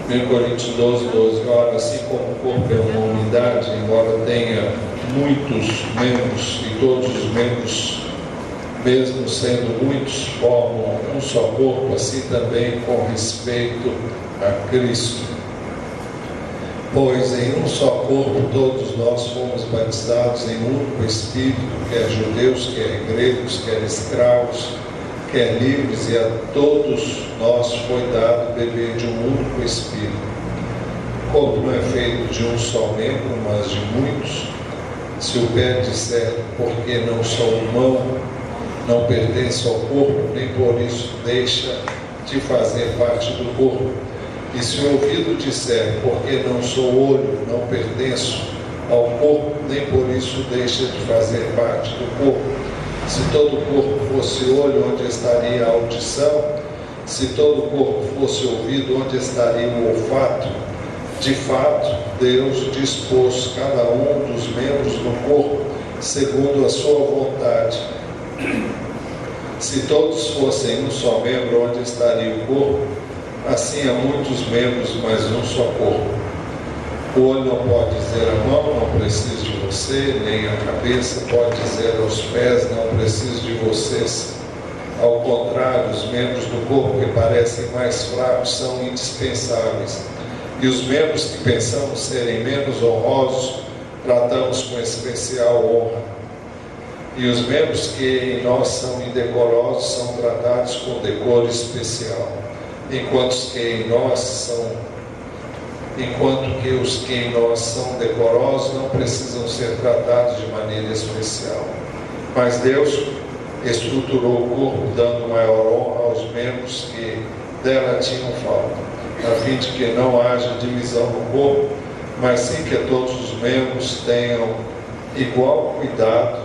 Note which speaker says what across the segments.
Speaker 1: 1 Coríntios 12:12, ora, assim como o corpo é uma unidade, embora tenha muitos membros, e todos os membros, mesmo sendo muitos, formam um só corpo, assim também com respeito a Cristo. Pois em um só corpo todos nós fomos batizados em um único Espírito, quer judeus, quer gregos, quer escravos, quer livres, e a todos nós foi dado beber de um único Espírito. O corpo não é feito de um só membro, mas de muitos. Se o pé disser, porque não sou mão, não pertence ao corpo, nem por isso deixa de fazer parte do corpo. E se o ouvido disser, porque não sou olho, não pertenço ao corpo, nem por isso deixa de fazer parte do corpo. Se todo o corpo fosse olho, onde estaria a audição? Se todo o corpo fosse ouvido, onde estaria o olfato? De fato, Deus dispôs cada um dos membros do corpo segundo a sua vontade. Se todos fossem um só membro, onde estaria o corpo? Assim há muitos membros, mas um só corpo. O olho não pode dizer à mão, não preciso de você, nem a cabeça pode dizer aos pés, não preciso de vocês. Ao contrário, os membros do corpo que parecem mais fracos são indispensáveis. E os membros que pensamos serem menos honrosos, tratamos com especial honra. E os membros que em nós são indecorosos são tratados com decoro especial. Enquanto que os que em nós são decorosos não precisam ser tratados de maneira especial. Mas Deus estruturou o corpo, dando maior honra aos membros que dela tinham falta, a fim de que não haja divisão no corpo, mas sim que todos os membros tenham igual cuidado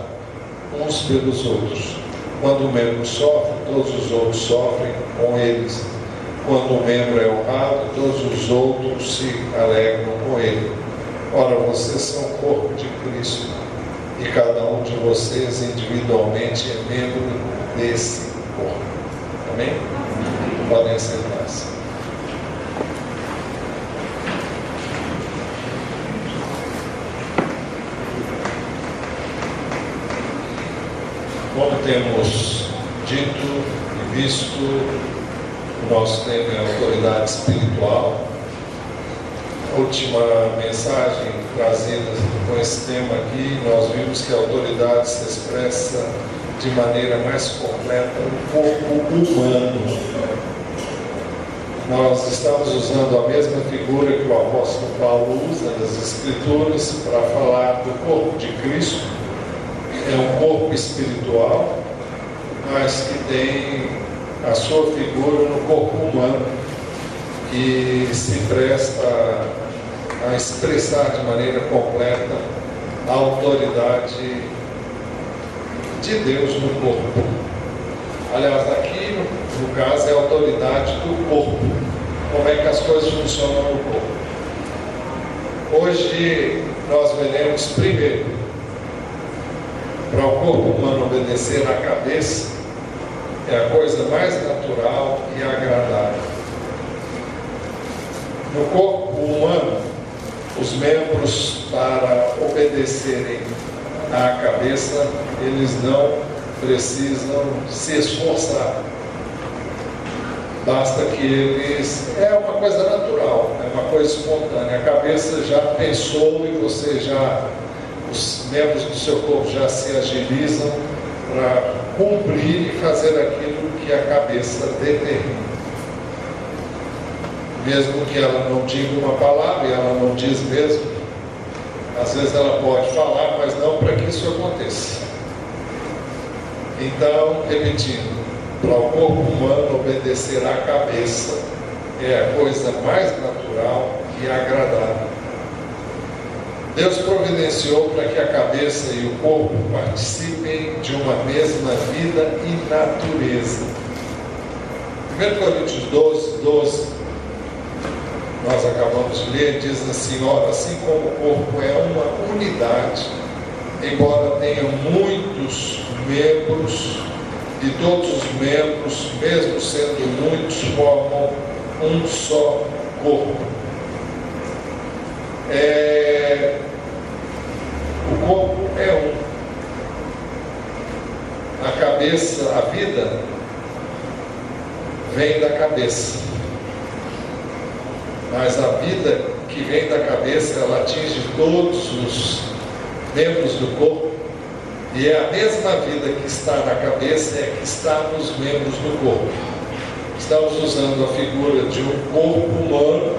Speaker 1: uns pelos outros. Quando o membro sofre, todos os outros sofrem com eles. Quando o membro é honrado, todos os outros se alegram com ele. Ora, vocês são o corpo de Cristo, e cada um de vocês individualmente é membro desse corpo. Amém? Podem sentar-se. Como temos dito e visto, o nosso tema é autoridade espiritual. A última mensagem trazida com esse tema aqui, nós vimos que a autoridade se expressa de maneira mais completa no corpo humano. Nós estamos usando a mesma figura que o apóstolo Paulo usa nas Escrituras para falar do corpo de Cristo. É um corpo espiritual, mas que tem a sua figura no corpo humano, que se presta a expressar de maneira completa a autoridade de Deus no corpo. Aliás, aqui no caso é a autoridade do corpo. Como é que as coisas funcionam no corpo? Hoje nós veremos primeiro, para o corpo humano obedecer à cabeça, é a coisa mais natural e agradável. No corpo humano, os membros, para obedecerem à cabeça, eles não precisam se esforçar. Basta que eles... É uma coisa natural, é uma coisa espontânea. A cabeça já pensou e os membros do seu corpo já se agilizam para cumprir e fazer aquilo que a cabeça determina. Mesmo que ela não diga uma palavra, e ela não diz mesmo, às vezes ela pode falar, mas não para que isso aconteça. Então, repetindo, para o corpo humano obedecer à cabeça é a coisa mais natural e agradável. Deus providenciou para que a cabeça e o corpo participem de uma mesma vida e natureza. 1 Coríntios 12, nós acabamos de ler, diz assim: ora, assim como o corpo é uma unidade, embora tenha muitos membros, e todos os membros, mesmo sendo muitos, formam um só corpo. O corpo é um. A cabeça, a vida, vem da cabeça. Mas a vida que vem da cabeça, ela atinge todos os membros do corpo. E é a mesma vida que está na cabeça, é que está nos membros do corpo. Estamos usando a figura de um corpo humano,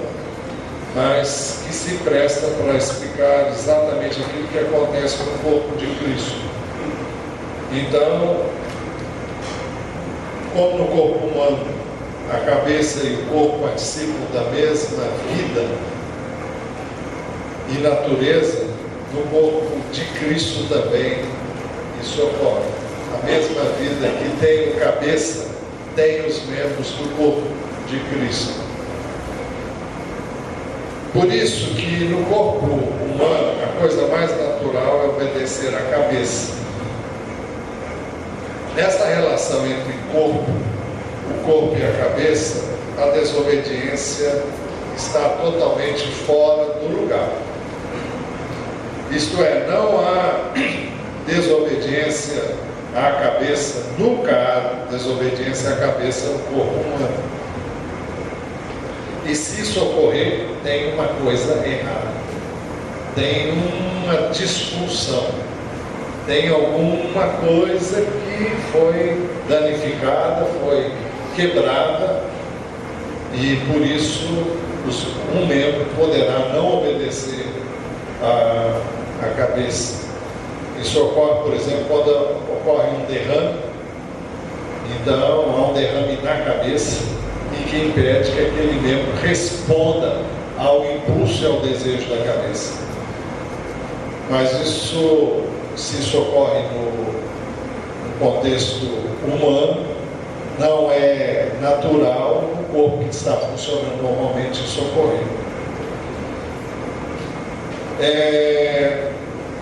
Speaker 1: mas que se presta para explicar exatamente aquilo que acontece no corpo de Cristo. Então, como no corpo humano, a cabeça e o corpo participam da mesma vida e natureza, no corpo de Cristo também isso ocorre. A mesma vida que tem o cabeça, tem os membros do corpo de Cristo. Por isso que no corpo humano, a coisa mais natural é obedecer à cabeça. Nessa relação entre o corpo e a cabeça, a desobediência está totalmente fora do lugar. Isto é, não há desobediência à cabeça, nunca há desobediência à cabeça no corpo humano. E se isso ocorrer, tem uma coisa errada, tem uma disfunção, tem alguma coisa que foi danificada, foi quebrada, e por isso um membro poderá não obedecer à cabeça. Isso ocorre, por exemplo, quando ocorre um derrame. Então há um derrame na cabeça e que impede que aquele membro responda ao impulso e ao desejo da cabeça. Mas se isso ocorre no contexto humano, não é natural no corpo que está funcionando normalmente isso ocorrer.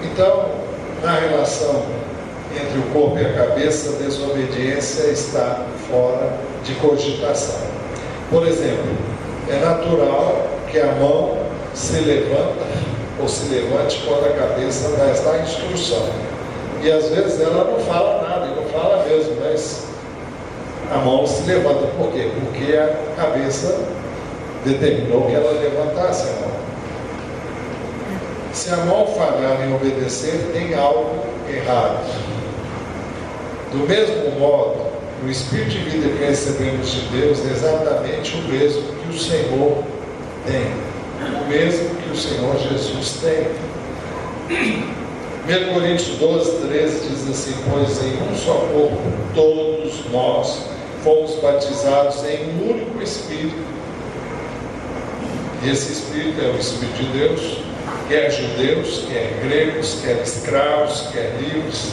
Speaker 1: Então, na relação entre o corpo e a cabeça, a desobediência está fora de cogitação. Por exemplo, é natural que a mão se levanta ou se levante quando a cabeça vai estar em instrução. E às vezes ela não fala nada, e não fala mesmo, mas a mão se levanta. Por quê? Porque a cabeça determinou que ela levantasse a mão. Se a mão falhar em obedecer, tem algo errado. Do mesmo modo, o Espírito de vida que recebemos de Deus é exatamente o mesmo que o Senhor tem. O mesmo que o Senhor Jesus tem. 1 Coríntios 12, 13 diz assim: pois em um só corpo todos nós fomos batizados em um único Espírito. E esse Espírito é o Espírito de Deus, quer judeus, quer gregos, quer escravos, quer livres,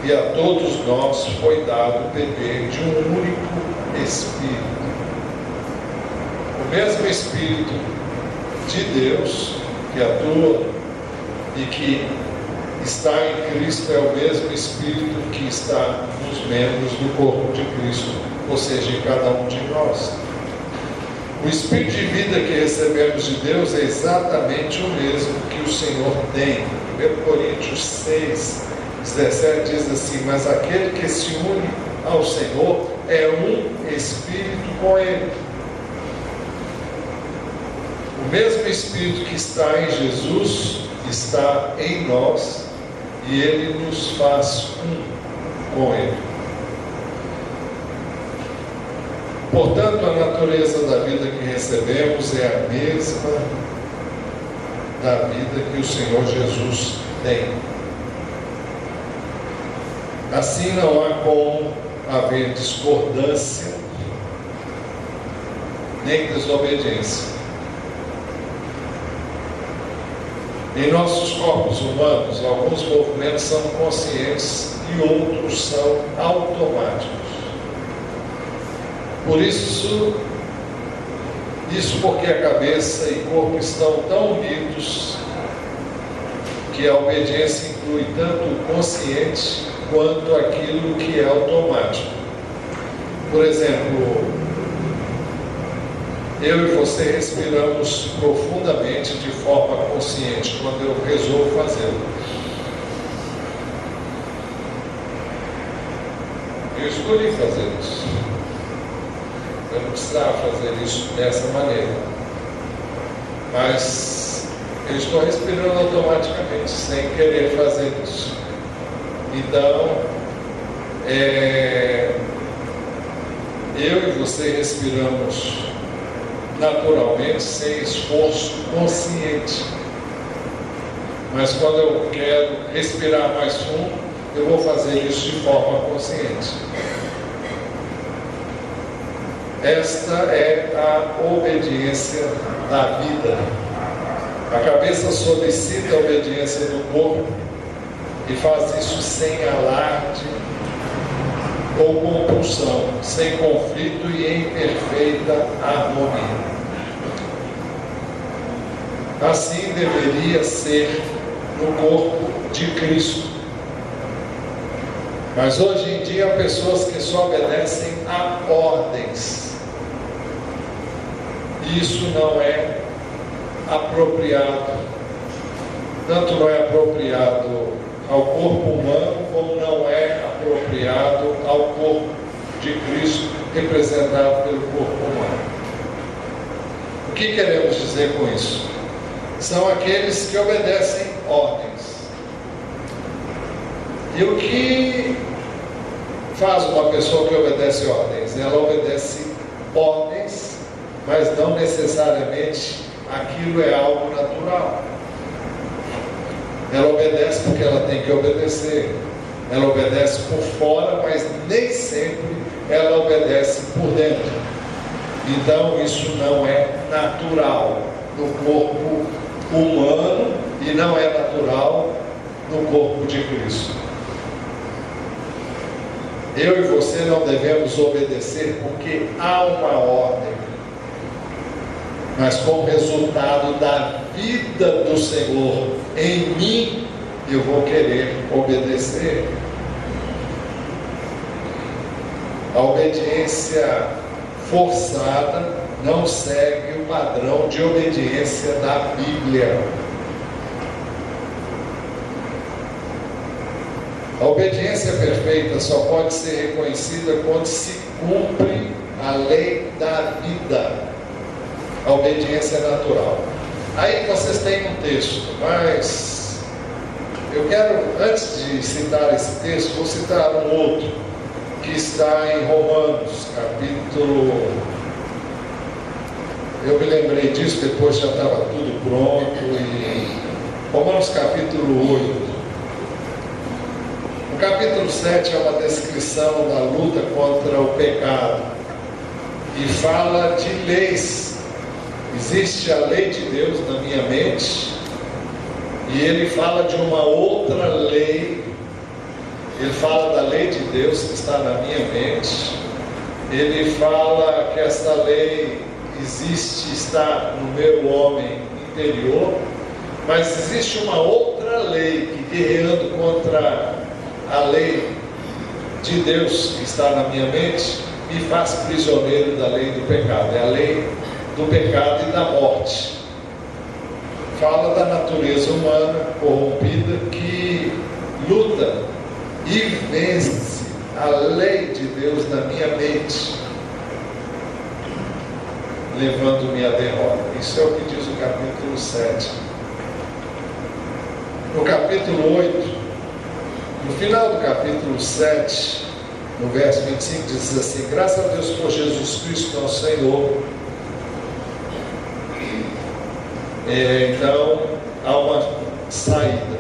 Speaker 1: e a todos nós foi dado beber de um único Espírito. O mesmo Espírito de Deus que atua e que está em Cristo é o mesmo Espírito que está nos membros do corpo de Cristo, ou seja, em cada um de nós. O Espírito de vida que recebemos de Deus é exatamente o mesmo que o Senhor tem. 1 Coríntios 6, 17 diz assim: mas aquele que se une ao Senhor é um Espírito com Ele. O mesmo Espírito que está em Jesus está em nós e Ele nos faz um com Ele. Portanto, a natureza da vida que recebemos é a mesma da vida que o Senhor Jesus tem. Assim, não há como haver discordância nem desobediência. Em nossos corpos humanos, alguns movimentos são conscientes e outros são automáticos. Por isso porque a cabeça e corpo estão tão unidos que a obediência inclui tanto o consciente quanto aquilo que é automático. Por exemplo, eu e você respiramos profundamente de forma consciente quando eu resolvo fazê-lo. Eu escolhi fazer isso. Eu não precisava fazer isso dessa maneira. Mas eu estou respirando automaticamente, sem querer fazer isso. Então, eu e você respiramos naturalmente, sem esforço consciente. Mas quando eu quero respirar mais fundo, eu vou fazer isso de forma consciente. Esta é a obediência da vida. A cabeça solicita a obediência do corpo e faz isso sem alarde ou compulsão, sem conflito e em perfeita harmonia. Assim deveria ser no corpo de Cristo. Mas hoje em dia há pessoas que só obedecem a ordens. Isso não é apropriado. Tanto não é apropriado ao corpo humano, como não é apropriado ao corpo de Cristo, representado pelo corpo humano. O que queremos dizer com isso? São aqueles que obedecem ordens. E o que faz uma pessoa que obedece ordens? Ela obedece ordens, mas não necessariamente aquilo é algo natural. Ela obedece porque ela tem que obedecer. Ela obedece por fora, mas nem sempre ela obedece por dentro. Então isso não é natural no corpo humano e não é natural no corpo de Cristo. Eu e você não devemos obedecer porque há uma ordem, mas como resultado da vida do Senhor em mim, eu vou querer obedecer. A obediência forçada não segue o padrão de obediência da Bíblia. A obediência perfeita só pode ser reconhecida quando se cumpre a lei da vida. A obediência é natural. Aí vocês têm um texto, mas eu quero, antes de citar esse texto, vou citar um outro, que está em Romanos, capítulo... Eu me lembrei disso, depois já estava tudo pronto, e Romanos capítulo 8. O capítulo 7 é uma descrição da luta contra o pecado, e fala de leis. Existe a lei de Deus na minha mente, e ele fala de uma outra lei. Ele fala da lei de Deus que está na minha mente. Ele fala que essa lei existe, está no meu homem interior, mas existe uma outra lei que, guerreando contra a lei de Deus que está na minha mente, me faz prisioneiro da lei do pecado. É a lei do pecado e da morte. Fala da natureza humana corrompida que luta e vence a lei de Deus na minha mente, levando-me à derrota. Isso é o que diz o capítulo 7. No capítulo 8, no final do capítulo 7, no verso 25, diz assim: graças a Deus por Jesus Cristo nosso Senhor. Então há uma saída.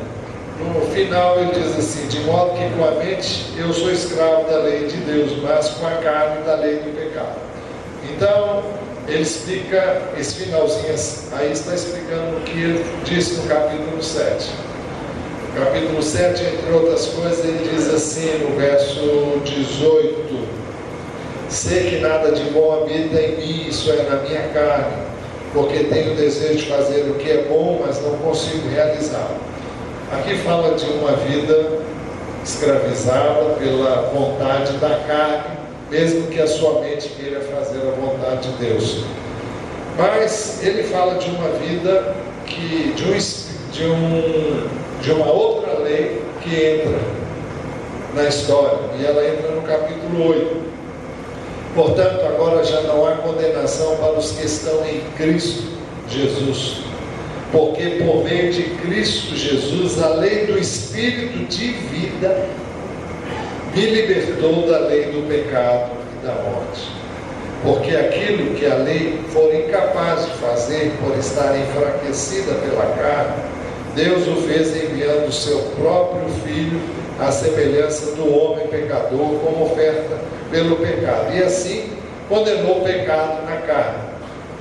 Speaker 1: No final ele diz assim: de modo que com a mente eu sou escravo da lei de Deus, mas com a carne da lei do pecado. Então ele explica esse finalzinho aí, está explicando o que ele disse no capítulo 7. No capítulo 7, entre outras coisas, ele diz assim no verso 18: sei que nada de bom habita em mim, isso é, na minha carne, porque tenho o desejo de fazer o que é bom, mas não consigo realizá-lo. Aqui fala de uma vida escravizada pela vontade da carne, mesmo que a sua mente queira fazer a vontade de Deus. Mas ele fala de uma vida que, de uma outra lei que entra na história, e ela entra no capítulo 8. Portanto, agora já não há condenação para os que estão em Cristo Jesus, porque por meio de Cristo Jesus, a lei do Espírito de vida me libertou da lei do pecado e da morte. Porque aquilo que a lei for incapaz de fazer por estar enfraquecida pela carne, Deus o fez enviando o seu próprio Filho à semelhança do homem pecador como oferta pelo pecado. E assim condenou o pecado na carne,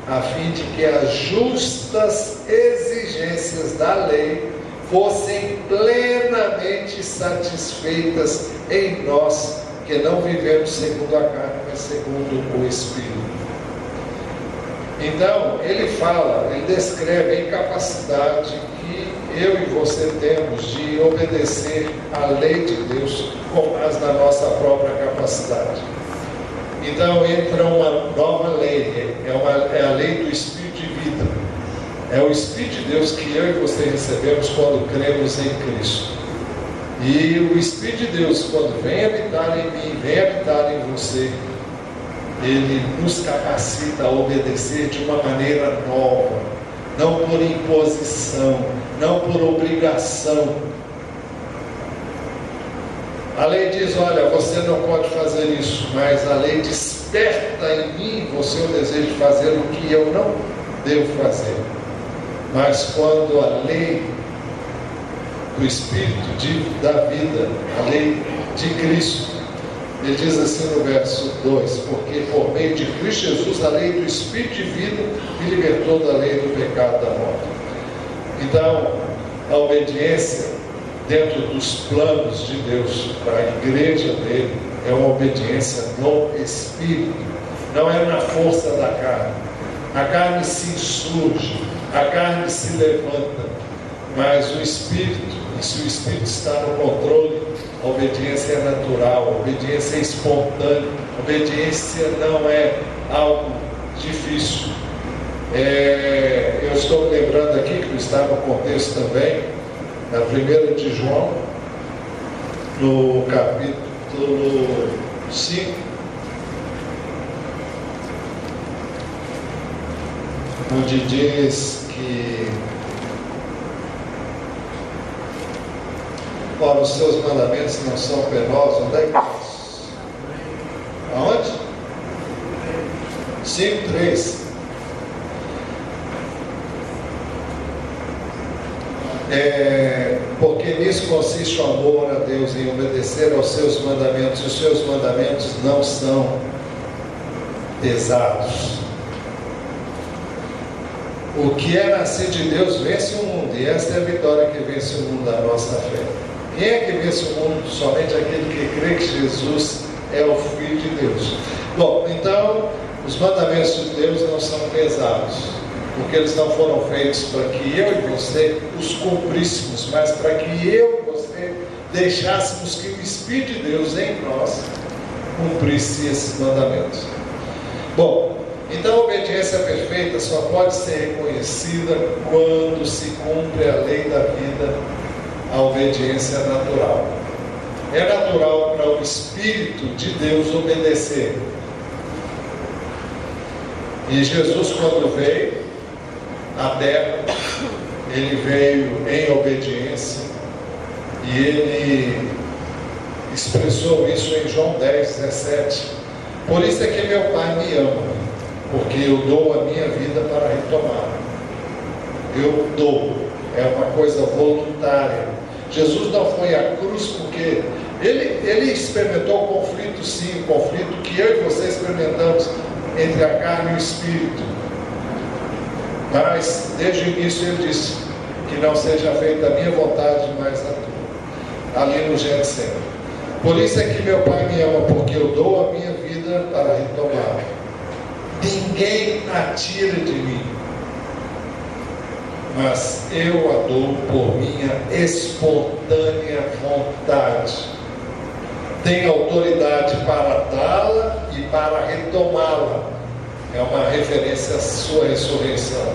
Speaker 1: a fim de que as justas exigências da lei fossem plenamente satisfeitas em nós, que não vivemos segundo a carne, mas segundo o Espírito. Então, ele fala, ele descreve a incapacidade que eu e você temos de obedecer à lei de Deus com base na nossa própria capacidade. Então, entra uma nova lei, é a lei do Espírito de vida. É o Espírito de Deus que eu e você recebemos quando cremos em Cristo. E o Espírito de Deus, quando vem habitar em mim, vem habitar em você, ele nos capacita a obedecer de uma maneira nova, não por imposição, não por obrigação. A lei diz, olha, você não pode fazer isso, mas a lei desperta em mim, você o desejo de fazer o que eu não devo fazer. Mas quando a lei do Espírito da vida, a lei de Cristo, ele diz assim no verso 2, porque por meio de Cristo Jesus, a lei do Espírito de vida me libertou da lei do pecado e da morte. Então, a obediência dentro dos planos de Deus para a igreja dele é uma obediência no Espírito, não é na força da carne. A carne se insurge, a carne se levanta, mas o Espírito, e se o Espírito está no controle, a obediência é natural, a obediência é espontânea, a obediência não é algo difícil. Eu estou me lembrando aqui, que está no contexto também, na 1 de João, no capítulo 5, onde diz que ora, os seus mandamentos não são penosos. Onde é que é? Aonde? 5:3. Porque nisso consiste o amor a Deus, em obedecer aos seus mandamentos. Os seus mandamentos não são pesados. O que é nascer de Deus vence o mundo, e esta é a vitória que vence o mundo, da nossa fé. Quem é que vence o mundo? Somente aquele que crê que Jesus é o Filho de Deus. Bom, então, os mandamentos de Deus não são pesados, porque eles não foram feitos para que eu e você os cumpríssemos, mas para que eu e você deixássemos que o Espírito de Deus em nós cumprisse esses mandamentos. Bom, então a obediência perfeita só pode ser reconhecida quando se cumpre a lei da vida, a obediência natural. É natural para o Espírito de Deus obedecer. E Jesus, quando veio à terra, ele veio em obediência, e ele expressou isso em João 10:17. Por isso é que meu Pai me ama, porque eu dou a minha vida para retomar. Eu dou, é uma coisa voluntária. Jesus não foi à cruz porque ele experimentou o conflito, sim, o conflito que eu e você experimentamos entre a carne e o Espírito. Mas desde o início ele disse que não seja feita a minha vontade, mas a tua, ali no Getsemane. Por isso é que meu Pai me ama, porque eu dou a minha vida para retomar. Ninguém a tira de mim, mas eu a dou por minha espontânea vontade. Tenho autoridade para dá-la e para retomá-la. é uma referência à sua ressurreição.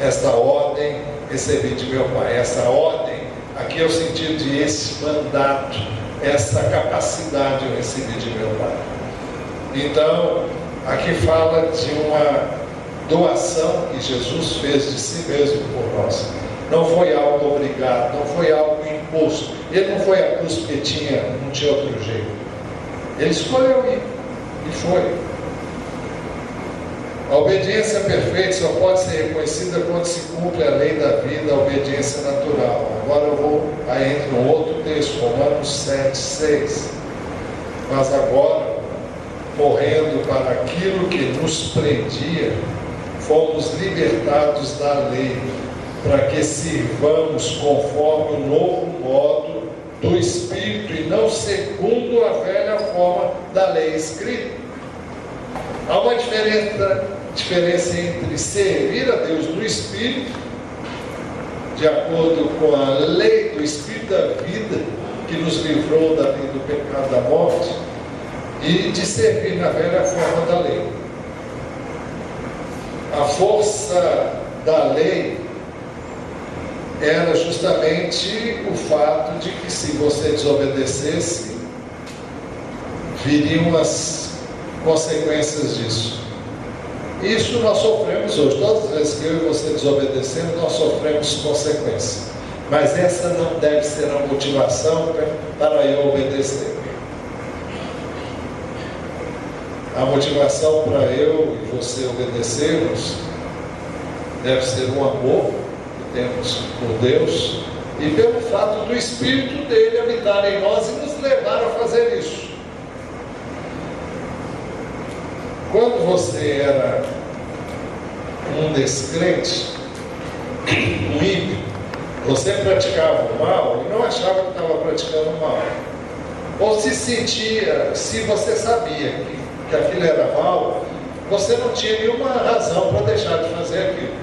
Speaker 1: Esta ordem recebi de meu Pai. Essa ordem, aqui é o sentido de esse mandato, essa capacidade eu recebi de meu Pai. Então, aqui fala de uma doação que Jesus fez de si mesmo por nós. Não foi algo obrigado, não foi algo imposto. Ele não foi à cruz porque não tinha outro jeito. Ele escolheu ir e foi. A obediência perfeita só pode ser reconhecida quando se cumpre a lei da vida, a obediência natural. Agora eu vou aí entre um outro texto, Romanos 7:6. Mas agora, morrendo para aquilo que nos prendia, fomos libertados da lei, para que sirvamos conforme o novo modo do Espírito e não segundo a velha forma da lei escrita. Há uma diferença entre servir a Deus no Espírito, de acordo com a lei do Espírito da vida, que nos livrou da lei do pecado da morte, e de servir na velha forma da lei. A força da lei era justamente o fato de que, se você desobedecesse, viriam as consequências disso. Isso nós sofremos hoje. Todas as vezes que eu e você desobedecemos, nós sofremos consequências. Mas essa não deve ser a motivação para eu obedecer. A motivação para eu e você obedecermos deve ser um amor que temos por Deus e pelo fato do Espírito dele habitar em nós e nos levar a fazer isso. Quando você era um descrente, um ímpio, você praticava o mal e não achava que estava praticando o mal. Ou se sentia, se você sabia que aquilo era mal, você não tinha nenhuma razão para deixar de fazer aquilo.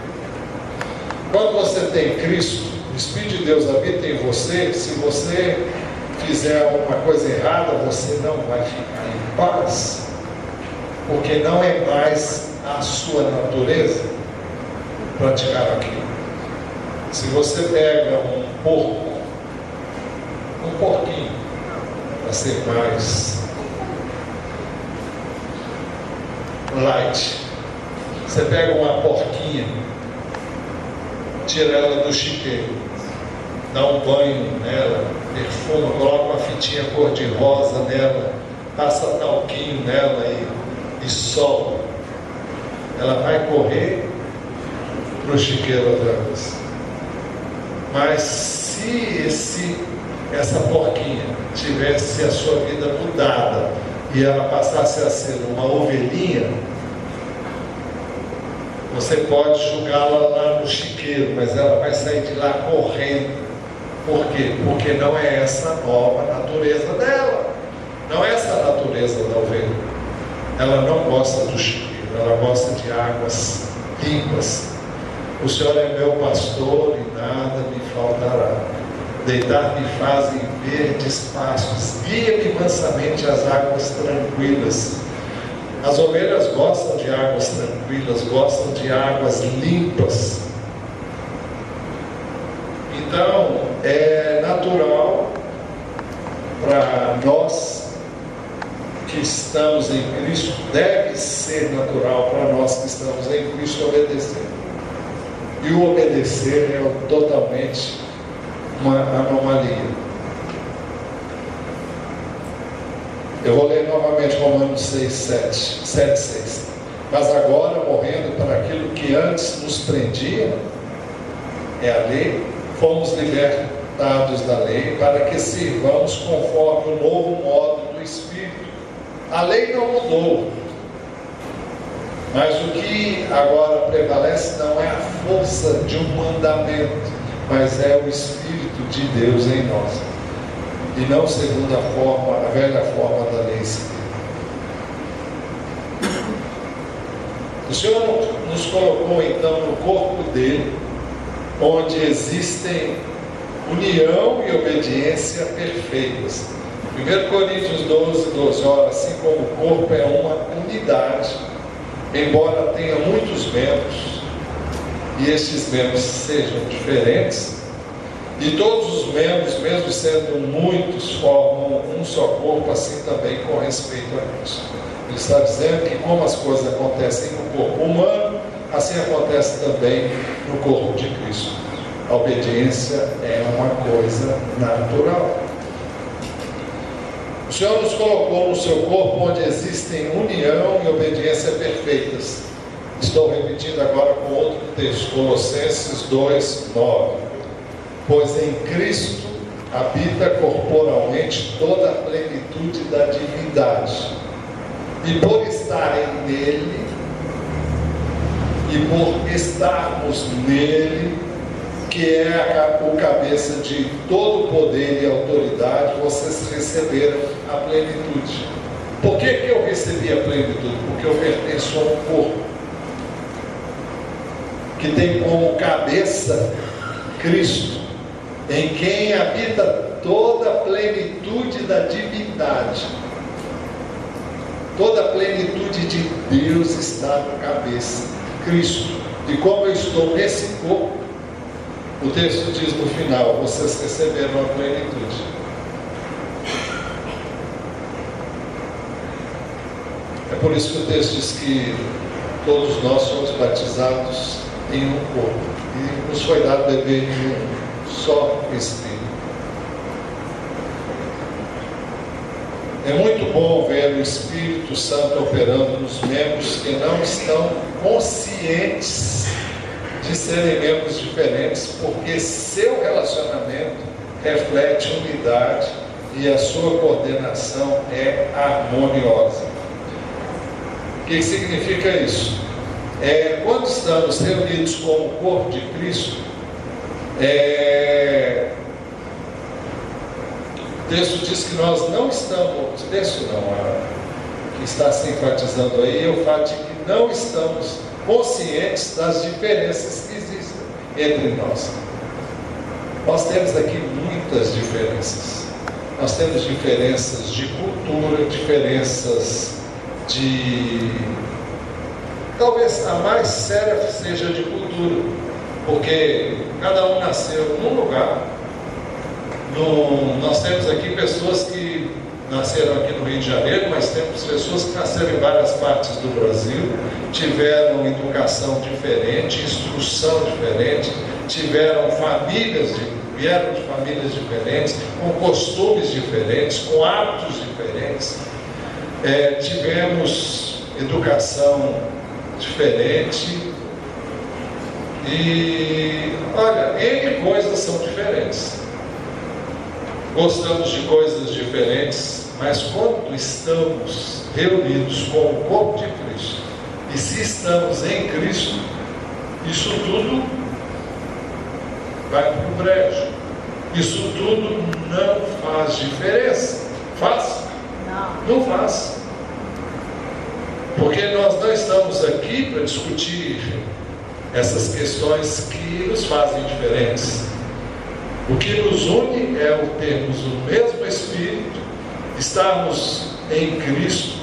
Speaker 1: Quando você tem Cristo, o Espírito de Deus habita em você, se você fizer alguma coisa errada, você não vai ficar em paz, porque não é mais a sua natureza praticar aquilo. Se você pega um porquinho, para ser mais light, você pega uma porquinha, tira ela do chiqueiro, dá um banho nela, perfuma, coloca uma fitinha cor-de-rosa nela, passa talquinho nela e solta. Ela vai correr para o chiqueiro outra vez. Mas se essa porquinha tivesse a sua vida mudada e ela passasse a ser uma ovelhinha, você pode julgá-la lá no chiqueiro, mas ela vai sair de lá correndo. Por quê? Porque não é essa nova natureza dela. Não é essa a natureza da ovelha. Ela não gosta do chiqueiro, ela gosta de águas limpas. O Senhor é meu pastor e nada me faltará. Deitar-me faz em verdes pastos, guia-me mansamente às águas tranquilas. As ovelhas gostam de águas tranquilas, gostam de águas limpas. Então, é natural para nós que estamos em Cristo, deve ser natural para nós que estamos em Cristo obedecer. E o obedecer é totalmente uma anomalia. Eu vou ler novamente Romanos 7:6. Mas agora, morrendo para aquilo que antes nos prendia, é a lei, fomos libertados da lei para que sirvamos conforme o novo modo do Espírito. A lei não mudou, mas o que agora prevalece não é a força de um mandamento, mas é o Espírito de Deus em nós, e não segundo a velha forma da lei escrita. O Senhor nos colocou então no corpo dele, onde existem união e obediência perfeitas. 1 Coríntios 12:12, ora, assim como o corpo é uma unidade, embora tenha muitos membros, e estes membros sejam diferentes, e todos os membros, mesmo sendo muitos, formam um só corpo, assim também com respeito a Cristo. Ele está dizendo que como as coisas acontecem no corpo humano, assim acontece também no corpo de Cristo. A obediência é uma coisa natural. O Senhor nos colocou no seu corpo onde existem união e obediência perfeitas. Estou repetindo agora com outro texto, Colossenses 2:9. Pois em Cristo habita corporalmente toda a plenitude da divindade. E por estarem nele, e por estarmos nele, que é o cabeça de todo poder e autoridade, vocês receberam a plenitude. Por que eu recebi a plenitude? Porque eu pertenço a um corpo que tem como cabeça Cristo, em quem habita toda a plenitude da divindade. Toda a plenitude de Deus está na cabeça, Cristo. E como eu estou nesse corpo, o texto diz no final, vocês receberam a plenitude. É por isso que o texto diz que todos nós somos batizados em um corpo. E nos foi dado beber em um só Espírito. É muito bom ver o Espírito Santo operando nos membros que não estão conscientes de serem membros diferentes, porque seu relacionamento reflete unidade e a sua coordenação é harmoniosa. O que significa isso? Quando estamos reunidos como o corpo de Cristo, o texto diz que nós não estamos, que está se enfatizando aí, é o fato de que não estamos conscientes das diferenças que existem entre nós. Nós temos aqui muitas diferenças. Nós temos diferenças de cultura, diferenças de... Talvez a mais séria seja de cultura, porque cada um nasceu num lugar. Nós temos aqui pessoas que nasceram aqui no Rio de Janeiro, mas temos pessoas que nasceram em várias partes do Brasil, tiveram educação diferente, instrução diferente, vieram de famílias diferentes, com costumes diferentes, com hábitos diferentes, tivemos educação diferente, e olha, N coisas são diferentes. Gostamos de coisas diferentes, mas quando estamos reunidos com o corpo de Cristo, e se estamos em Cristo, isso tudo vai para o brejo. Isso tudo não faz diferença. Faz? Não faz. Porque nós não estamos aqui para discutir essas questões que nos fazem diferentes. O que nos une é o termos o mesmo Espírito, estarmos em Cristo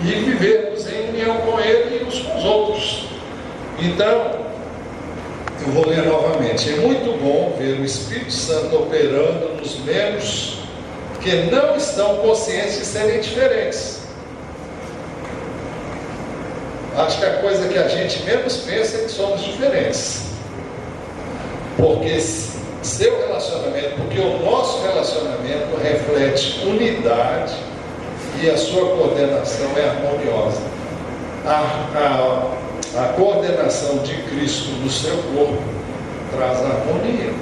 Speaker 1: e vivermos em união com Ele e uns com os outros. Então, eu vou ler novamente. É muito bom ver o Espírito Santo operando nos membros que não estão conscientes de serem diferentes. Acho que a coisa que a gente menos pensa é que somos diferentes. Porque seu relacionamento, porque o nosso relacionamento reflete unidade e a sua coordenação é harmoniosa. A coordenação de Cristo no seu corpo traz harmonia.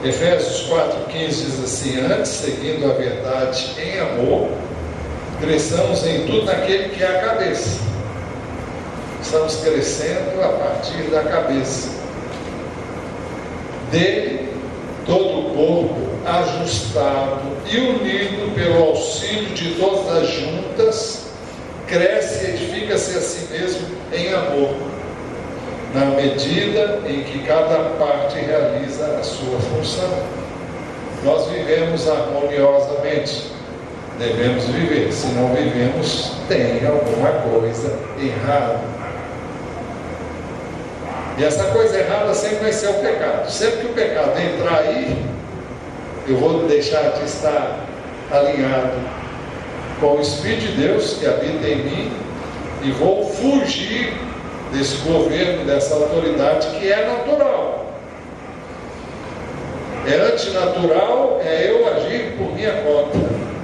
Speaker 1: Efésios 4,15 diz assim: antes, seguindo a verdade em amor, cresçamos em tudo naquele que é a cabeça. Estamos crescendo a partir da cabeça. Dele, todo o corpo, ajustado e unido pelo auxílio de todas as juntas, cresce e edifica-se a si mesmo em amor, na medida em que cada parte realiza a sua função. nós vivemos harmoniosamente. Devemos viver. Se não vivemos, tem alguma coisa errada. E essa coisa errada sempre vai ser o pecado. Sempre que o pecado entrar aí, eu vou deixar de estar alinhado com o Espírito de Deus que habita em mim e vou fugir desse governo, dessa autoridade que é natural. É antinatural, é eu agir por minha conta,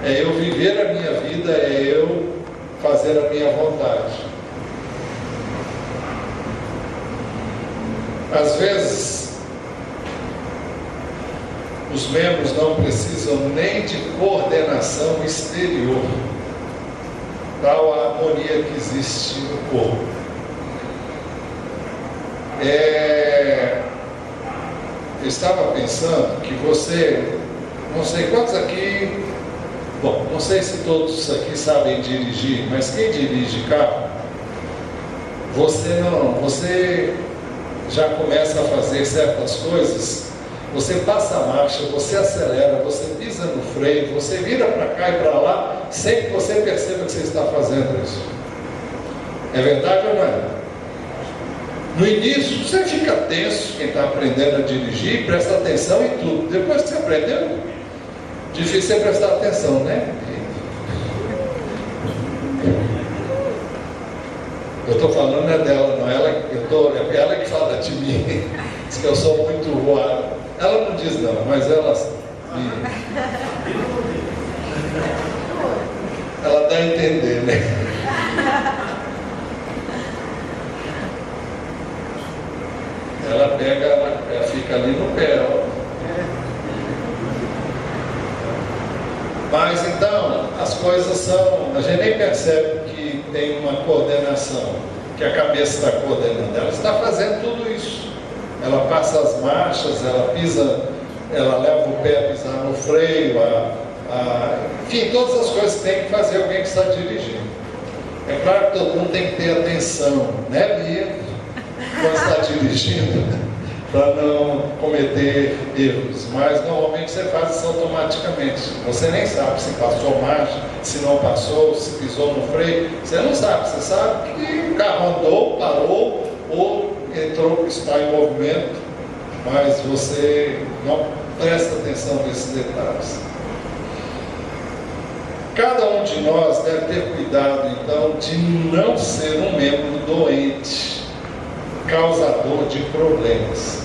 Speaker 1: é eu viver a minha vida, é eu fazer a minha vontade. Às vezes, os membros não precisam nem de coordenação exterior, tal a harmonia que existe no corpo. Eu estava pensando que você, não sei quantos aqui, bom, não sei se todos aqui sabem dirigir, mas quem dirige carro, você já começa a fazer certas coisas, você passa a marcha, você acelera, você pisa no freio, você vira para cá e para lá, sem que você perceba que você está fazendo isso. É verdade ou não é? No início, você fica tenso, quem está aprendendo a dirigir, presta atenção em tudo. Depois que você aprendeu, difícil é prestar atenção, né? Eu estou falando não é dela, não. É ela que fala de mim. Diz que eu sou muito voado. Ela não diz não, mas ela dá a entender, né? Ela pega, ela fica ali no pé, ó. Mas então, as coisas são, a gente nem percebe que tem uma coordenação, que a cabeça está coordenando, ela está fazendo tudo isso. Ela passa as marchas, ela pisa, ela leva o pé a pisar no freio, enfim, todas as coisas que tem que fazer alguém que está dirigindo. É claro que todo mundo tem que ter atenção, né, Bia? Quando está dirigindo, para não cometer erros, mas normalmente você faz isso automaticamente. Você nem sabe se passou marcha, se não passou, se pisou no freio, você não sabe. Você sabe que o carro andou, parou ou entrou, está em movimento, mas você não presta atenção nesses detalhes. Cada um de nós deve ter cuidado, então, de não ser um membro doente, causador de problemas.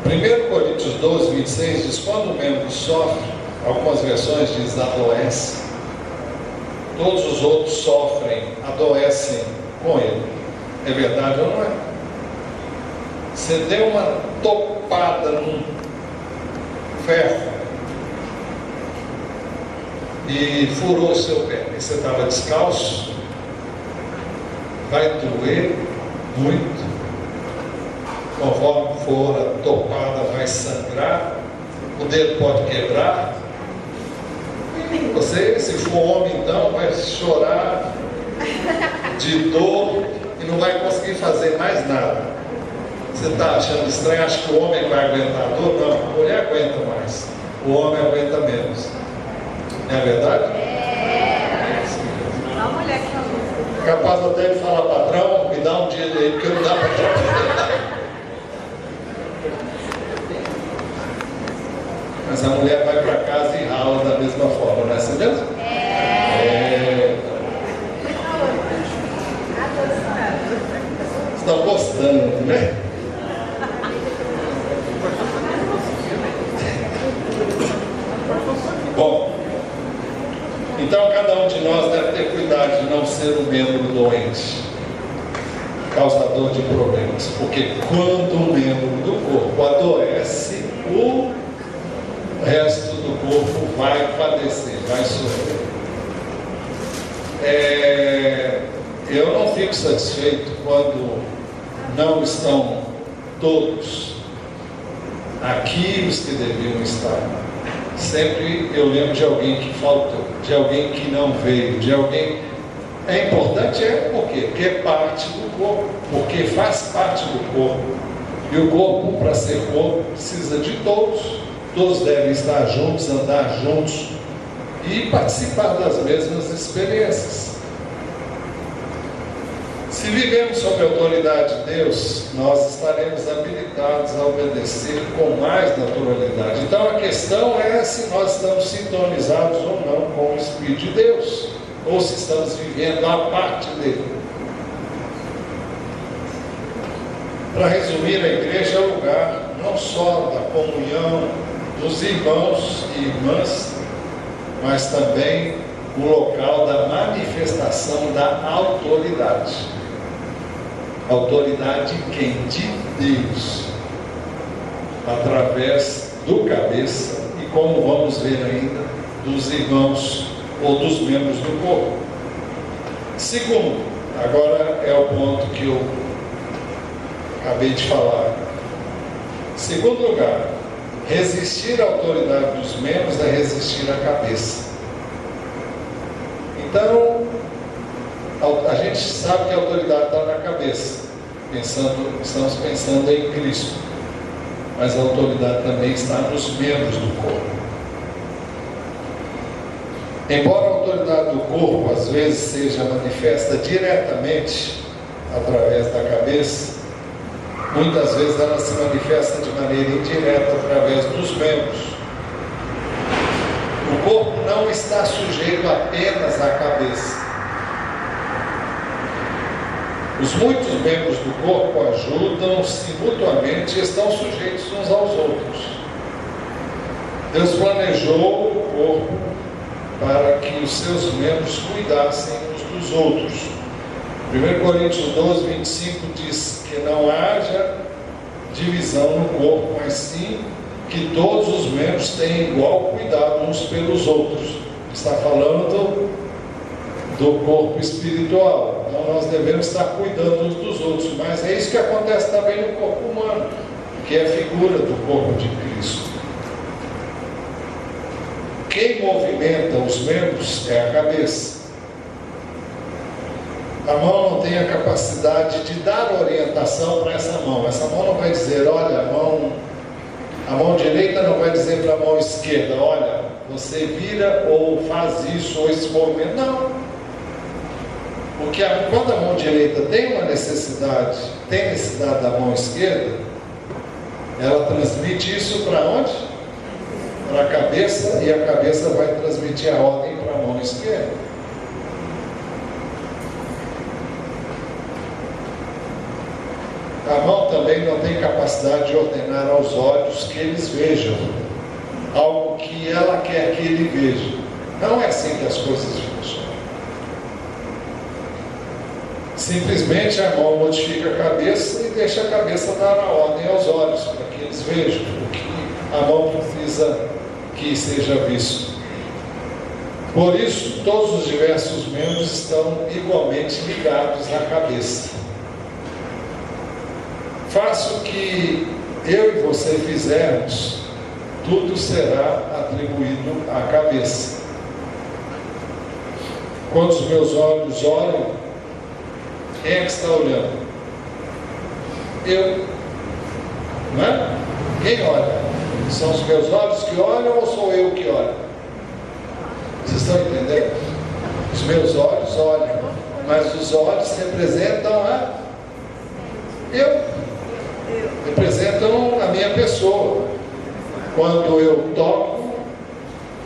Speaker 1: 1 Coríntios 12, 26 diz: quando o membro sofre, algumas versões diz adoece, todos os outros sofrem, adoecem com ele. É verdade ou não é? Você deu uma topada num ferro e furou o seu pé, e você estava descalço, vai doer muito. Conforme for a topada, vai sangrar, o dedo pode quebrar. Você, se for homem, então, vai chorar de dor e não vai conseguir fazer mais nada. Você está achando estranho? Acha que o homem vai aguentar a dor? Não, a mulher aguenta mais, o homem aguenta menos. Não é verdade?
Speaker 2: A mulher que falou.
Speaker 1: Capaz até de falar: patrão, me dá um dia aí, porque não dá para trabalhar. Mas a mulher vai para casa e rala da mesma forma, não é assim mesmo? Estão gostando, né? Bom, então cada um de nós deve ter cuidado de não ser um membro doente, causador de problemas, porque quando um membro do corpo adoece, o resto do corpo vai padecer, vai sofrer. Eu não fico satisfeito quando não estão todos aqui os que deviam estar. Sempre eu lembro de alguém que faltou, de alguém que não veio, de alguém. É importante, por quê? Porque é parte do corpo, porque faz parte do corpo. E o corpo, para ser corpo, precisa de todos. Todos devem estar juntos, andar juntos e participar das mesmas experiências. Se vivemos sob a autoridade de Deus, nós estaremos habilitados a obedecer com mais naturalidade. Então a questão é se nós estamos sintonizados ou não com o Espírito de Deus, ou se estamos vivendo a parte dele. Para resumir, a igreja é o lugar não só da comunhão dos irmãos e irmãs, mas também o local da manifestação da autoridade. Autoridade de quem? De Deus, através do cabeça e, como vamos ver ainda, dos irmãos ou dos membros do corpo. Segundo, agora é o ponto que eu acabei de falar. Segundo lugar, resistir à autoridade dos membros é resistir à cabeça. Então, a gente sabe que a autoridade está na cabeça, estamos pensando em Cristo, mas a autoridade também está nos membros do corpo. Embora a autoridade do corpo às vezes seja manifesta diretamente através da cabeça, muitas vezes ela se manifesta de maneira indireta através dos membros. O corpo não está sujeito apenas à cabeça. Os muitos membros do corpo ajudam-se mutuamente e estão sujeitos uns aos outros. Deus planejou o corpo para que os seus membros cuidassem uns dos outros. 1 Coríntios 12, 25 diz que não haja divisão no corpo, mas sim que todos os membros tenham igual cuidado uns pelos outros. Está falando do corpo espiritual. Então nós devemos estar cuidando uns dos outros, mas é isso que acontece também no corpo humano, que é a figura do corpo de Cristo. Quem movimenta os membros é a cabeça. A mão não tem a capacidade de dar orientação para essa mão. Essa mão não vai dizer, olha, a mão direita não vai dizer para a mão esquerda, olha, você vira ou faz isso ou esse movimento. Não. Porque quando a mão direita tem uma necessidade, tem necessidade da mão esquerda, ela transmite isso para onde? Para a cabeça, e a cabeça vai transmitir a ordem para a mão esquerda. A mão também não tem capacidade de ordenar aos olhos que eles vejam algo que ela quer que ele veja. Não é assim que as coisas funcionam. Simplesmente a mão modifica a cabeça e deixa a cabeça dar a ordem aos olhos para que eles vejam o que a mão precisa que seja visto. Por isso, todos os diversos membros estão igualmente ligados à cabeça. Faça o que eu e você fizermos, tudo será atribuído à cabeça. Quando os meus olhos olham, quem é que está olhando? Eu. Não é? Quem olha? São os meus olhos que olham ou sou eu que olho? Vocês estão entendendo? Os meus olhos olham, mas os olhos representam a eu. Representam a minha pessoa. Quando eu toco,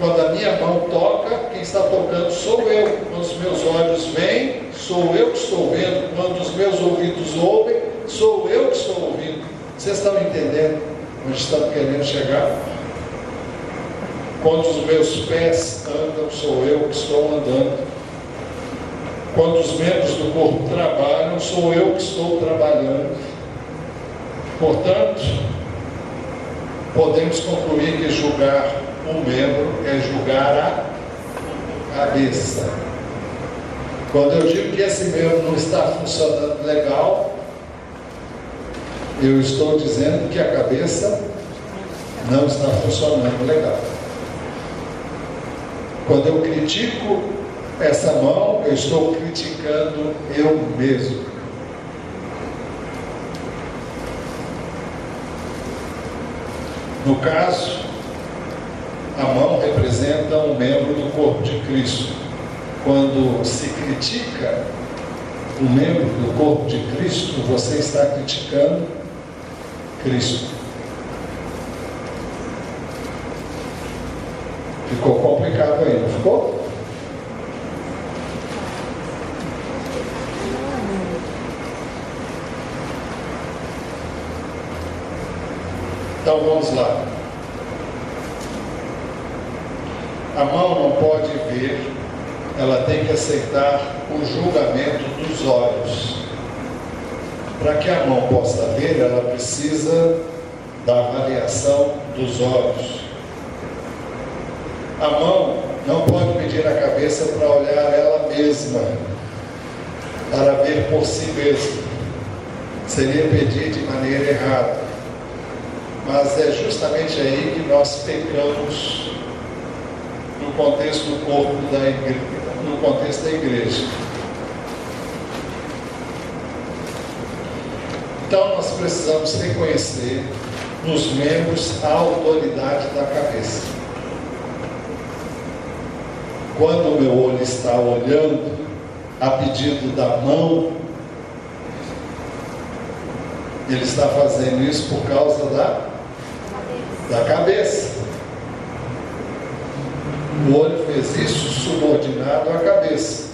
Speaker 1: quando a minha mão toca, quem está tocando sou eu. Quando os meus olhos veem, sou eu que estou vendo. Quando os meus ouvidos ouvem, sou eu que estou ouvindo. Vocês estão entendendo onde estamos querendo chegar? Quando os meus pés andam, sou eu que estou andando. Quando os membros do corpo trabalham, sou eu que estou trabalhando. Portanto, podemos concluir que julgar um membro é julgar a cabeça. Quando eu digo que esse membro não está funcionando legal, eu estou dizendo que a cabeça não está funcionando legal. Quando eu critico essa mão, eu estou criticando eu mesmo. No caso, a mão representa um membro do corpo de Cristo. Quando se critica um membro do corpo de Cristo, você está criticando Cristo. Ficou complicado aí, não ficou? Então vamos lá. A mão não pode ver, ela tem que aceitar o julgamento dos olhos. Para que a mão possa ver, ela precisa da avaliação dos olhos. A mão não pode pedir a cabeça para olhar ela mesma, para ver por si mesma. Seria pedir de maneira errada. Mas é justamente aí que nós pecamos no contexto do corpo da igreja, no contexto da igreja. Então nós precisamos reconhecer nos membros a autoridade da cabeça. Quando o meu olho está olhando a pedido da mão, ele está fazendo isso por causa da cabeça. O olho fez isso subordinado à cabeça,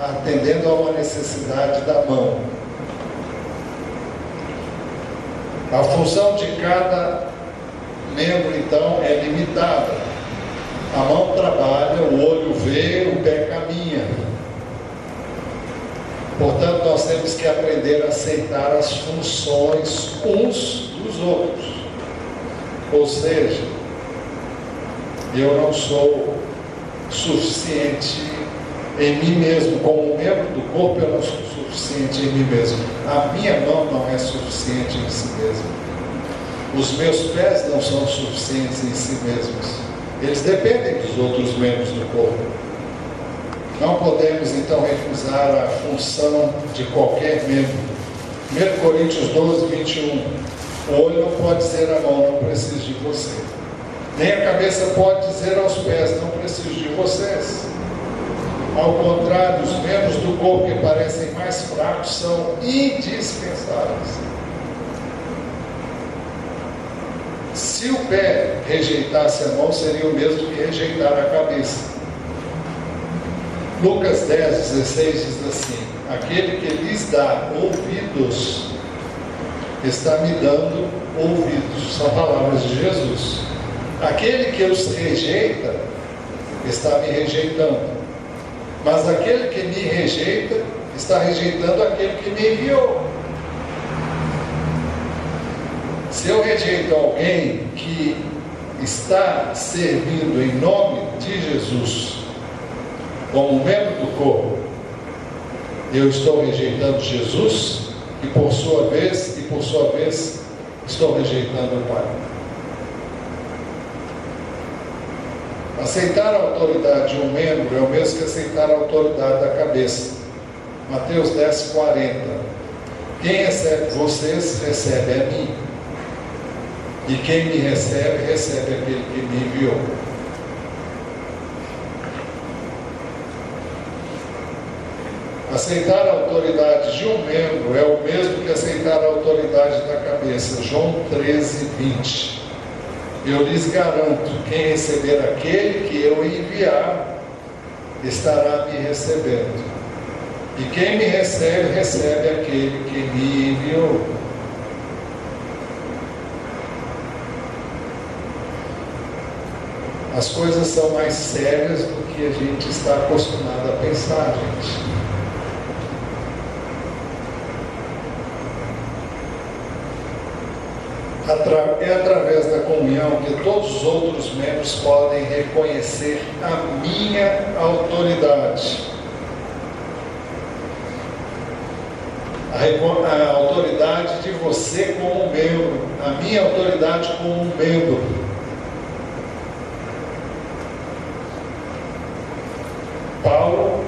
Speaker 1: atendendo a uma necessidade da mão. A função de cada membro, então, é limitada. A mão trabalha, o olho vê, o pé caminha. Portanto, nós temos que aprender a aceitar as funções uns dos outros. Ou seja, eu não sou suficiente em mim mesmo. Como membro do corpo, eu não sou suficiente em mim mesmo. A minha mão não é suficiente em si mesma. Os meus pés não são suficientes em si mesmos. Eles dependem dos outros membros do corpo. Não podemos, então, recusar a função de qualquer membro. 1 Coríntios 12, 21. O olho não pode dizer à mão, não preciso de você. Nem a cabeça pode dizer aos pés, não preciso de vocês. Ao contrário, os membros do corpo que parecem mais fracos são indispensáveis. Se o pé rejeitasse a mão, seria o mesmo que rejeitar a cabeça. Lucas 10, 16 diz assim: aquele que lhes dá ouvidos, está me dando ouvidos. São palavras de Jesus. Aquele que os rejeita, está me rejeitando. Mas aquele que me rejeita, está rejeitando aquele que me enviou. Se eu rejeito alguém que está servindo em nome de Jesus, como membro do corpo, eu estou rejeitando Jesus e por sua vez, estou rejeitando o Pai. Aceitar a autoridade de um membro é o mesmo que aceitar a autoridade da cabeça. Mateus 10, 40. Quem recebe vocês, recebe a mim. E quem me recebe, recebe aquele que me enviou. Aceitar a autoridade de um membro é o mesmo que aceitar a autoridade da cabeça. João 13, 20. Eu lhes garanto, quem receber aquele que eu enviar, estará me recebendo. E quem me recebe, recebe aquele que me enviou. As coisas são mais sérias do que a gente está acostumado a pensar, gente. É através da comunhão que todos os outros membros podem reconhecer a minha autoridade. A autoridade de você como membro, a minha autoridade como membro. Paulo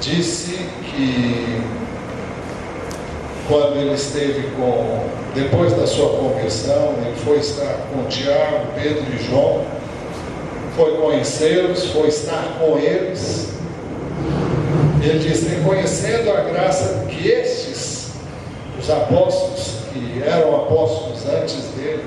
Speaker 1: disse que quando ele esteve depois da sua conversão, ele foi estar com Tiago, Pedro e João, foi conhecê-los, foi estar com eles. Ele diz, reconhecendo a graça que estes, os apóstolos, que eram apóstolos antes dele,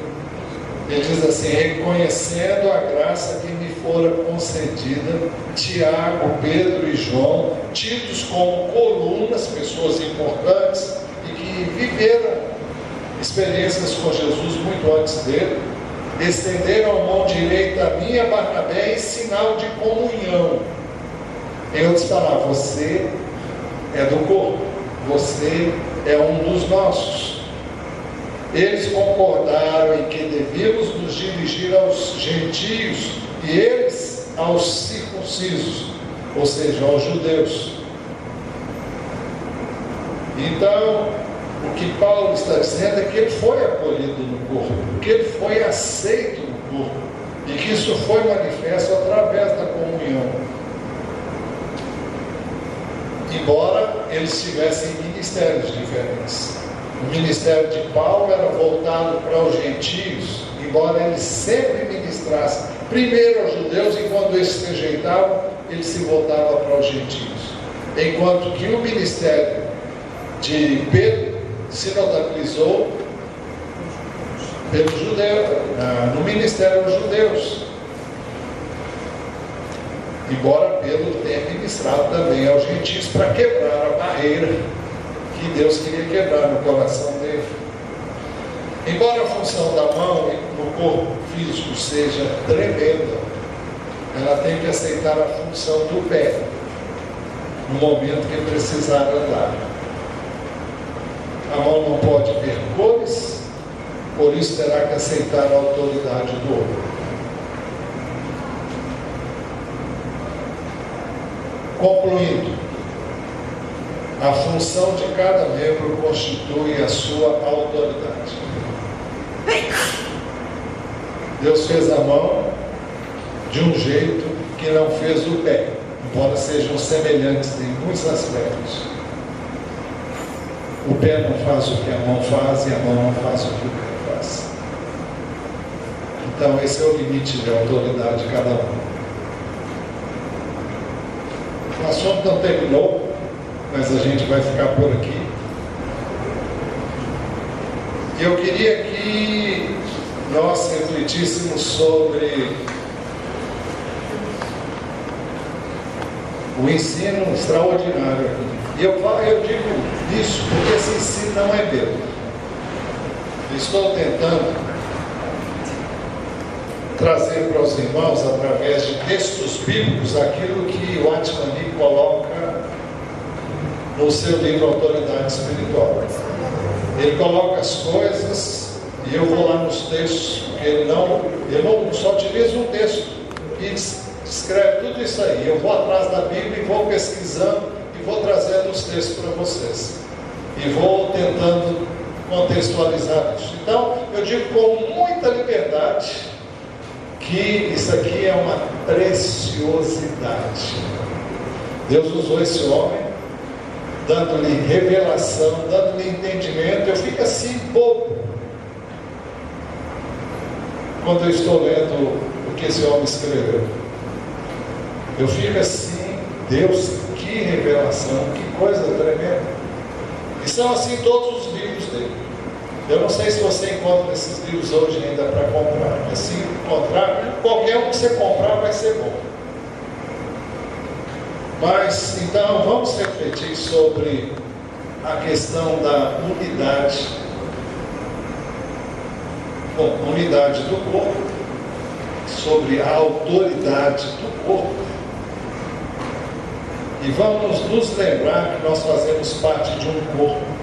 Speaker 1: ele diz assim, reconhecendo a graça que me fora concedida, Tiago, Pedro e João, tidos como colunas, pessoas importantes, e que viveram experiências com Jesus muito antes dele, estenderam a mão direita a mim e a Barnabé em sinal de comunhão. Em outras palavras, você é do corpo, você é um dos nossos. Eles concordaram em que devíamos nos dirigir aos gentios e eles aos circuncisos, ou seja, aos judeus. Então, o que Paulo está dizendo é que ele foi acolhido no corpo, que ele foi aceito no corpo, e que isso foi manifesto através da comunhão. Embora eles tivessem ministérios diferentes. O ministério de Paulo era voltado para os gentios, embora ele sempre ministrasse primeiro aos judeus, e quando eles se rejeitavam, ele se voltava para os gentios. Enquanto que o ministério de Pedro se notabilizou pelos judeus, no ministério aos judeus. Embora Pedro tenha ministrado também aos gentios para quebrar a barreira que Deus queria quebrar no coração dele. Embora a função da mão no corpo físico seja tremenda, ela tem que aceitar a função do pé no momento que precisar andar. A mão não pode ver cores, por isso terá que aceitar a autoridade do outro. Concluindo, a função de cada membro constitui a sua autoridade. Deus fez a mão de um jeito que não fez o pé, embora sejam semelhantes em muitos aspectos. O pé não faz o que a mão faz e a mão não faz o que o pé faz. Então esse é o limite de autoridade de cada um. O assunto não terminou, mas a gente vai ficar por aqui. Eu queria que nós refletíssemos sobre o ensino extraordinário aqui. E eu digo isso porque esse ensino não é meu. Estou tentando trazer para os irmãos, através de textos bíblicos, aquilo que o Atmani coloca no seu livro Autoridade Espiritual. Ele coloca as coisas, e eu vou lá nos textos, porque ele não só utiliza um texto e descreve tudo isso aí. Eu vou atrás da Bíblia e vou pesquisando e vou trazendo os textos para vocês. E vou tentando contextualizar isso. Então, eu digo com muita liberdade que isso aqui é uma preciosidade. Deus usou esse homem, dando-lhe revelação, dando-lhe entendimento. Eu fico assim bobo quando eu estou lendo o que esse homem escreveu. Eu fico assim, Deus, que revelação, que coisa tremenda. E são assim todos os livros dele. Eu não sei se você encontra esses livros hoje ainda para comprar, mas se encontrar, qualquer um que você comprar vai ser bom. Mas, então, vamos refletir sobre a questão da unidade. Bom, unidade do corpo, sobre a autoridade do corpo. E vamos nos lembrar que nós fazemos parte de um corpo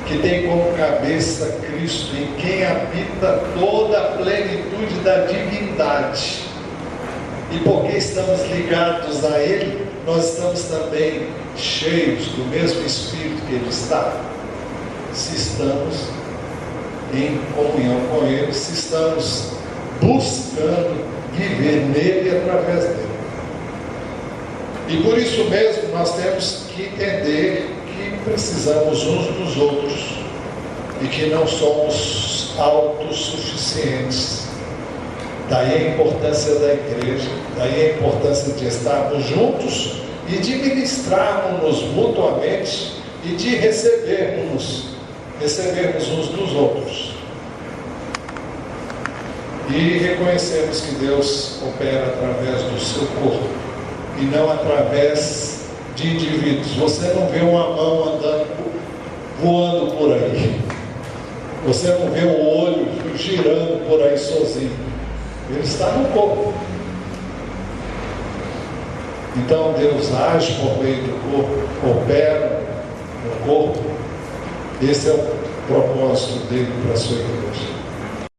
Speaker 1: que tem como cabeça Cristo, em quem habita toda a plenitude da divindade. E porque estamos ligados a Ele, nós estamos também cheios do mesmo Espírito que Ele está. Se estamos em comunhão com Ele, se estamos buscando viver nele e através dele. E por isso mesmo nós temos que entender que precisamos uns dos outros e que não somos autossuficientes. Daí a importância da igreja, daí a importância de estarmos juntos e de ministrarmos mutuamente e de recebermos uns dos outros. E reconhecemos que Deus opera através do seu corpo e não através de indivíduos. Você não vê uma mão voando por aí. Você não vê o olho girando por aí sozinho. Ele está no corpo. Então Deus age por meio do corpo, opera no corpo. Esse é o propósito dele para a sua igreja.